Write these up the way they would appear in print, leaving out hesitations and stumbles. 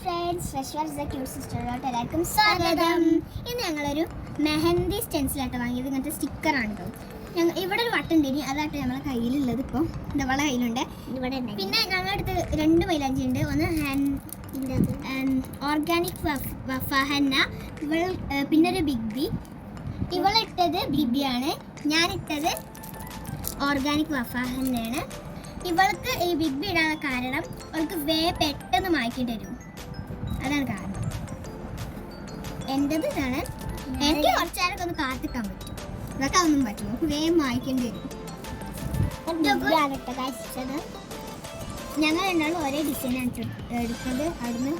Friends, cute സിസ്റ്ററിലോട്ട് എല്ലാവർക്കും സ്വാഗതം. ഇന്ന് ഞങ്ങളൊരു മെഹന്തി സ്റ്റെൻസിലായിട്ട് വാങ്ങിയത്. ഇങ്ങനത്തെ സ്റ്റിക്കറാണ് കേട്ടോ. ഇവിടെ ഒരു വട്ടം ഉണ്ട്, അതായിട്ട് നമ്മളെ കയ്യിലുള്ളത്. ഇപ്പോൾ നമ്മളെ കയ്യിലുണ്ട്. പിന്നെ ഞങ്ങളടുത്ത് 2 മൈലാഞ്ചി ഉണ്ട്. ഒന്ന് ഓർഗാനിക് ഫഹന്ന, പിന്നെ ഒരു ബിഗ് ബി. ഇവളിട്ടത് ബിബിയാണ്, ഞാനിട്ടത് ഓർഗാനിക് വഫഹന്നയാണ്. ഇവൾക്ക് ഈ ബിഗ് ബി ഇടാനുള്ള കാരണം അവൾക്ക് പെട്ടെന്ന് മായ്ക്കേണ്ടി വരും, അതാണ് കാരണം. എൻ്റെത് ഇതാണ്. എനിക്ക് കുറച്ച് നേരമൊക്കെ ഒന്ന് കാത്തിക്കാൻ പറ്റും, ഇതൊക്കെ ഒന്നും പറ്റും, നമുക്ക് മായ്ക്കേണ്ടി വരും. ഞങ്ങൾ രണ്ടാളും ഒരേ ഡിസൈനാണ് എടുത്തത് അവിടുന്ന്.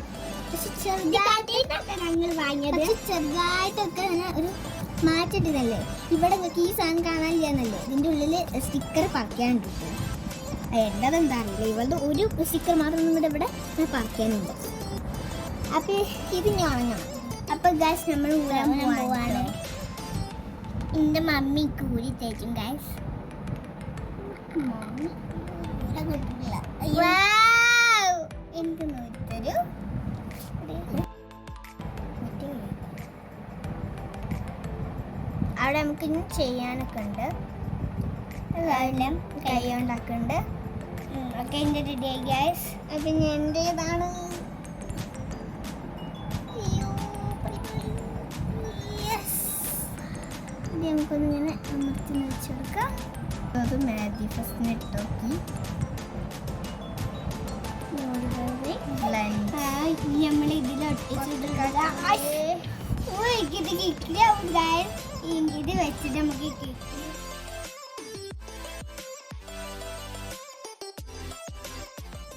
പക്ഷെ ചെറുതായിട്ടൊക്കെ അങ്ങനെ ഒരു മാറ്റിട്ടതല്ലേ. ഇവിടെ നിങ്ങൾക്ക് ഈ സാധനം കാണാനില്ലെന്നല്ലേ, ഇതിൻ്റെ ഉള്ളിൽ സ്റ്റിക്കർ പറിക്കാനുണ്ട്. എൻ്റെത് എന്താ അറിയില്ല, ഇവളുടെ ഒരു സ്റ്റിക്കർ മാത്രം നമ്മുടെ ഇവിടെ പറിക്കാനുണ്ട്. അപ്പം ഇത് ഞാൻ ഉണങ്ങണം. അപ്പം ഗായ്സ് നമ്മൾ ഊരാൻ പോവാണ്. എൻ്റെ മമ്മിക്ക് ഊരി തേക്കും ഗായ്സ്. എനിക്ക് നോക്കിത്തരൂ. അവിടെ നമുക്ക് ഇനി ചെയ്യാനൊക്കെ ഉണ്ട്, എല്ലാം കൈ കൊണ്ടാക്കുന്നുണ്ട്. ഓക്കെ, എൻ്റെ റെഡി ആയി ഗൈസ്. അപ്പം എൻ്റേതാണ്. നമുക്കൊന്നിങ്ങനെ അമർത്തി വെച്ച് കൊടുക്കാം. അത് മാജിക് ഫസ്റ്റിന് ഇട്ടോക്കി നമ്മൾ ഇതിൽ ഇത് വെച്ചിട്ട് നമുക്ക്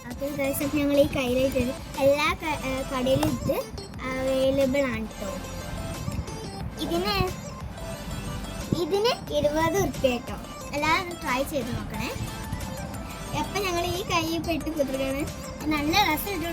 അപ്പോൾ ഞങ്ങൾ ഈ കയ്യിലായിട്ട് എല്ലാ കടയിലും ഇത് അവൈലബിൾ ആണ് കേട്ടോ. ഇതിന് 20 ഉറുപ്പ്യ കേട്ടോ. എല്ലാവരും ട്രൈ ചെയ്ത് നോക്കണേ. അപ്പം ഞങ്ങൾ ഈ കൈ പെട്ട് കുതിർക്കാണ്. നല്ല രസം ഇട്ടു.